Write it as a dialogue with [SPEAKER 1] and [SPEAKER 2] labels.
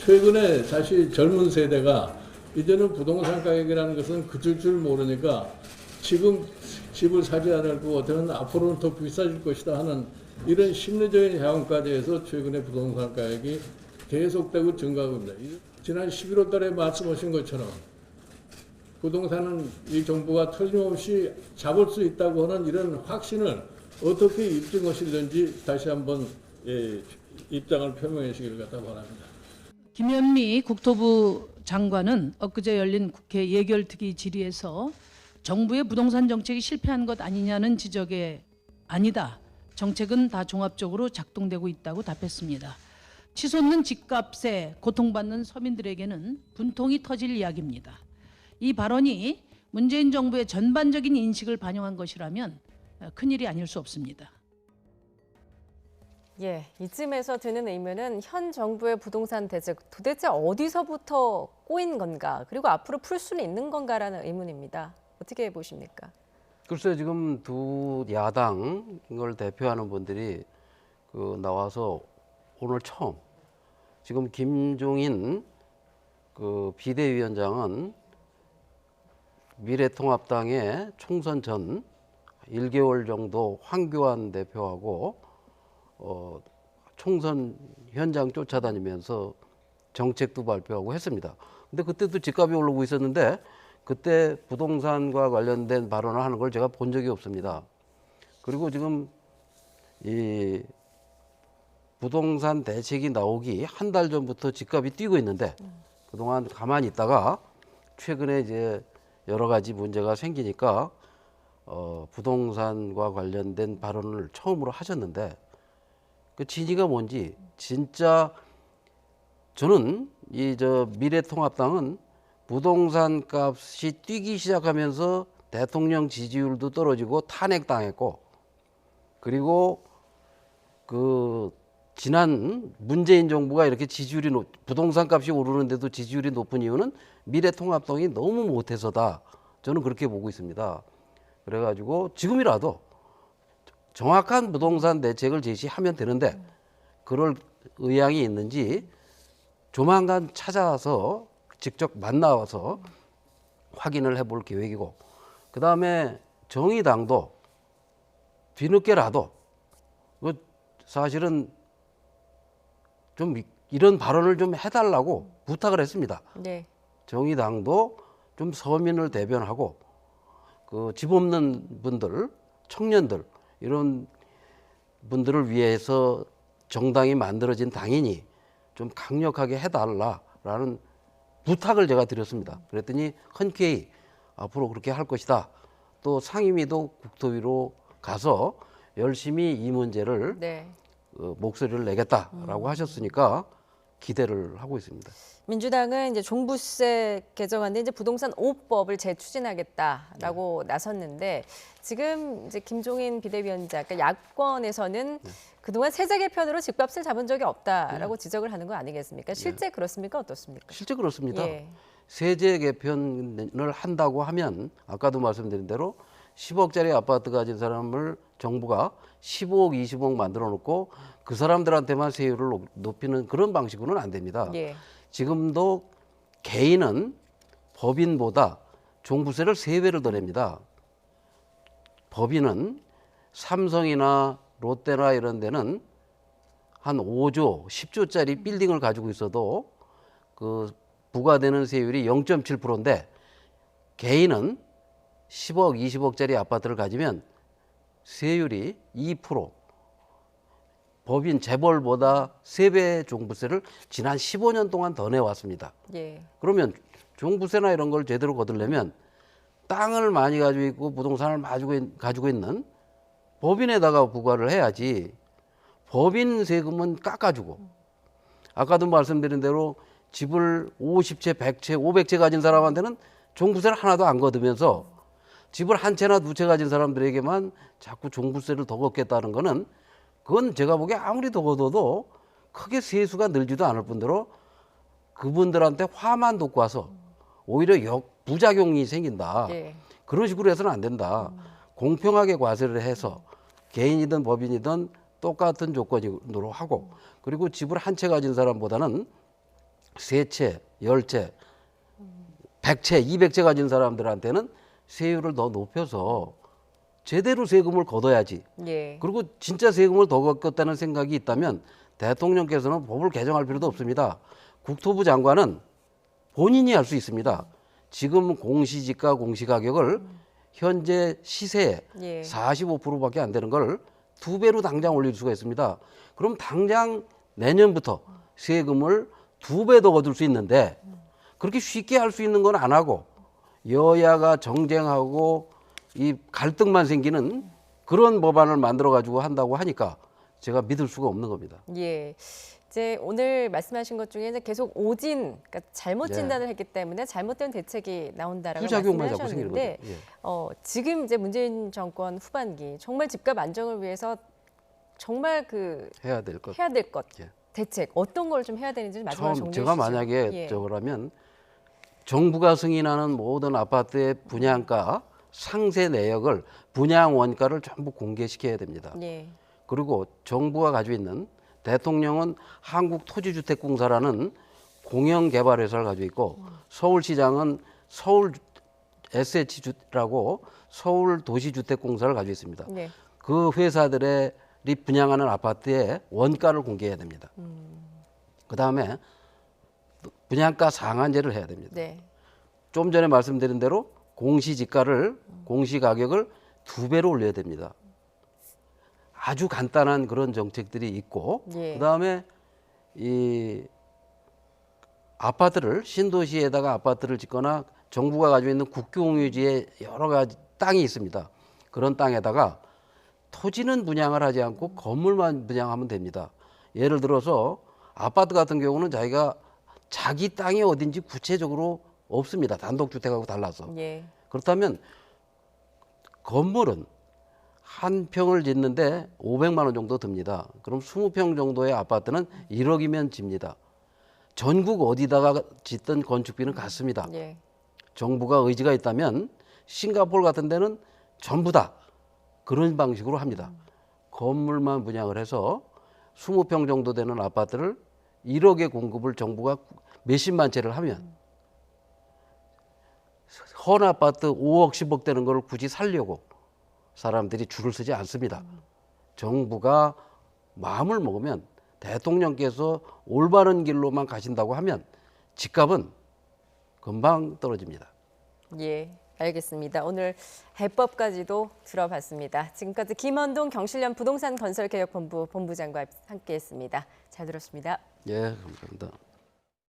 [SPEAKER 1] 최근에 사실 젊은 세대가 이제는 부동산 가격이라는 것은 그칠 줄 모르니까 지금 집을 사지 않을 거 어쩌면 앞으로는 더 비싸질 것이다 하는 이런 심리적인 향응까지 해서 최근에 부동산 가격이 계속되고 증가하고 있습니다. 지난 11월 달에 말씀하신 것처럼 부동산은 이 정부가 틀림없이 잡을 수 있다고 하는 이런 확신을 어떻게 입증하실는지 다시 한번 입장을 표명해 주시길 바랍니다.
[SPEAKER 2] 김현미 국토부 장관은 엊그제 열린 국회 예결특위 질의에서 정부의 부동산 정책이 실패한 것 아니냐는 지적에 아니다. 정책은 다 종합적으로 작동되고 있다고 답했습니다. 치솟는 집값에 고통받는 서민들에게는 분통이 터질 이야기입니다. 이 발언이 문재인 정부의 전반적인 인식을 반영한 것이라면 큰일이 아닐 수 없습니다.
[SPEAKER 3] 예, 이쯤에서 드는 의문은 현 정부의 부동산 대책 도대체 어디서부터 꼬인 건가, 그리고 앞으로 풀 수는 있는 건가라는 의문입니다. 어떻게 보십니까?
[SPEAKER 4] 글쎄 지금 두 야당을 대표하는 분들이 나와서 오늘 처음 지금 김종인 비대위원장은 미래통합당의 총선 전 1개월 정도 황교안 대표하고 총선 현장 쫓아다니면서 정책도 발표하고 했습니다. 근데 그때도 집값이 오르고 있었는데 그때 부동산과 관련된 발언을 하는 걸 제가 본 적이 없습니다. 그리고 지금 이 부동산 대책이 나오기 한 달 전부터 집값이 뛰고 있는데 그동안 가만히 있다가 최근에 이제 여러 가지 문제가 생기니까 부동산과 관련된 발언을 처음으로 하셨는데 그 진위가 뭔지 진짜 저는 미래통합당은 부동산 값이 뛰기 시작하면서 대통령 지지율도 떨어지고 탄핵당했고 그리고 지난 문재인 정부가 이렇게 부동산 값이 오르는데도 지지율이 높은 이유는 미래통합당이 너무 못해서다. 저는 그렇게 보고 있습니다. 그래가지고 지금이라도 정확한 부동산 대책을 제시하면 되는데 그럴 의향이 있는지 조만간 찾아와서 직접 만나서 확인을 해볼 계획이고 그 다음에 정의당도 뒤늦게라도 사실은 좀 이런 발언을 좀 해달라고 부탁을 했습니다.
[SPEAKER 3] 네.
[SPEAKER 4] 정의당도 좀 서민을 대변하고 집 없는 분들, 청년들 이런 분들을 위해서 정당이 만들어진 당이니 좀 강력하게 해달라라는 부탁을 제가 드렸습니다. 그랬더니 흔쾌히 앞으로 그렇게 할 것이다. 또 상임위도 국토위로 가서 열심히 이 문제를
[SPEAKER 3] 네.
[SPEAKER 4] 목소리를 내겠다라고 하셨으니까 기대를 하고 있습니다.
[SPEAKER 3] 민주당은 이제 종부세 개정안에 이제 부동산 5법을 재추진하겠다라고 나섰는데 지금 이제 김종인 비대위원장, 그러니까 야권에서는 그동안 세제 개편으로 집값을 잡은 적이 없다라고 지적을 하는 거 아니겠습니까? 실제 그렇습니까? 어떻습니까?
[SPEAKER 4] 실제 그렇습니다.
[SPEAKER 3] 예.
[SPEAKER 4] 세제 개편을 한다고 하면 아까도 말씀드린 대로 10억짜리 아파트 가진 사람을 정부가 15억, 20억 만들어 놓고 그 사람들한테만 세율을 높이는 그런 방식으로는 안 됩니다.
[SPEAKER 3] 예.
[SPEAKER 4] 지금도 개인은 법인보다 종부세를 3배를 더 냅니다. 법인은 삼성이나 롯데나 이런 데는 한 5조, 10조짜리 빌딩을 가지고 있어도 부과되는 세율이 0.7%인데 개인은 10억, 20억짜리 아파트를 가지면 세율이 2%, 법인 재벌보다 3배 종부세를 지난 15년 동안 더 내왔습니다.
[SPEAKER 3] 예.
[SPEAKER 4] 그러면 종부세나 이런 걸 제대로 거두려면 땅을 많이 가지고 있고 부동산을 가지고 있는 법인에다가 부과를 해야지 법인 세금은 깎아주고 아까도 말씀드린 대로 집을 50채, 100채, 500채 가진 사람한테는 종부세를 하나도 안 거두면서 집을 한 채나 두 채 가진 사람들에게만 자꾸 종부세를 더 걷겠다는 거는 그건 제가 보기에 아무리 더 걷어도 크게 세수가 늘지도 않을 뿐더러 그분들한테 화만 돋고 와서 오히려 부작용이 생긴다.
[SPEAKER 3] 예.
[SPEAKER 4] 그런 식으로 해서는 안 된다. 공평하게 과세를 해서 개인이든 법인이든 똑같은 조건으로 하고 그리고 집을 한 채 가진 사람보다는 3채, 10채, 100채, 200채 가진 사람들한테는 세율을 더 높여서 제대로 세금을 걷어야지.
[SPEAKER 3] 예.
[SPEAKER 4] 그리고 진짜 세금을 더 걷겠다는 생각이 있다면 대통령께서는 법을 개정할 필요도 없습니다. 국토부 장관은 본인이 할 수 있습니다. 지금 공시지가 공시가격을 현재 시세에
[SPEAKER 3] 예.
[SPEAKER 4] 45%밖에 안 되는 걸 2배로 당장 올릴 수가 있습니다. 그럼 당장 내년부터 세금을 2배 더 거둘 수 있는데 그렇게 쉽게 할 수 있는 건 안 하고 여야가 정쟁하고 이 갈등만 생기는 그런 법안을 만들어 가지고 한다고 하니까 제가 믿을 수가 없는 겁니다.
[SPEAKER 3] 예. 이제 오늘 말씀하신 것 중에 이제 계속 그러니까 잘못
[SPEAKER 4] 예.
[SPEAKER 3] 진단을 했기 때문에 잘못된 대책이 나온다라고
[SPEAKER 4] 부작용만
[SPEAKER 3] 말씀을
[SPEAKER 4] 자꾸 생기는
[SPEAKER 3] 하셨는데
[SPEAKER 4] 거죠. 예.
[SPEAKER 3] 지금 이제 문재인 정권 후반기 정말 집값 안정을 위해서 정말
[SPEAKER 4] 해야 될 것.
[SPEAKER 3] 해야 될 것
[SPEAKER 4] 예.
[SPEAKER 3] 대책 어떤 걸 좀 해야 되는지 마지막으로 정리해
[SPEAKER 4] 제가
[SPEAKER 3] 주시죠.
[SPEAKER 4] 만약에
[SPEAKER 3] 예.
[SPEAKER 4] 저거라면 정부가 승인하는 모든 아파트의 분양가 상세 내역을 분양 원가를 전부 공개시켜야 됩니다.
[SPEAKER 3] 예.
[SPEAKER 4] 그리고 정부가 가지고 있는 대통령은 한국토지주택공사라는 공영개발회사를 가지고 있고 서울시장은 서울 SH라고 서울도시주택공사를 가지고 있습니다.
[SPEAKER 3] 예.
[SPEAKER 4] 그 회사들이 분양하는 아파트의 원가를 공개해야 됩니다. 그다음에 분양가 상한제를 해야 됩니다.
[SPEAKER 3] 네.
[SPEAKER 4] 좀 전에 말씀드린 대로 공시지가를 공시가격을 2배로 올려야 됩니다. 아주 간단한 그런 정책들이 있고
[SPEAKER 3] 예.
[SPEAKER 4] 그다음에 이 아파트를 신도시에다가 아파트를 짓거나 정부가 가지고 있는 국교공유지에 여러 가지 땅이 있습니다. 그런 땅에다가 토지는 분양을 하지 않고 건물만 분양하면 됩니다. 예를 들어서 아파트 같은 경우는 자기가 자기 땅이 어딘지 구체적으로 없습니다. 단독주택하고 달라서.
[SPEAKER 3] 예.
[SPEAKER 4] 그렇다면 건물은 한 평을 짓는데 500만 원 정도 듭니다. 그럼 20평 정도의 아파트는 1억이면 집니다. 전국 어디다가 짓던 건축비는 같습니다.
[SPEAKER 3] 예.
[SPEAKER 4] 정부가 의지가 있다면 싱가포르 같은 데는 전부 다 그런 방식으로 합니다. 건물만 분양을 해서 20평 정도 되는 아파트를 1억의 공급을 정부가 몇십만 채를 하면 헌 아파트 5억, 10억 되는 걸 굳이 살려고 사람들이 줄을 서지 않습니다. 정부가 마음을 먹으면 대통령께서 올바른 길로만 가신다고 하면 집값은 금방 떨어집니다.
[SPEAKER 3] 예, 알겠습니다. 오늘 해법까지도 들어봤습니다. 지금까지 김원동 경실련 부동산 건설개혁본부 본부장과 함께했습니다. 잘 들었습니다.
[SPEAKER 4] 예, 감사합니다.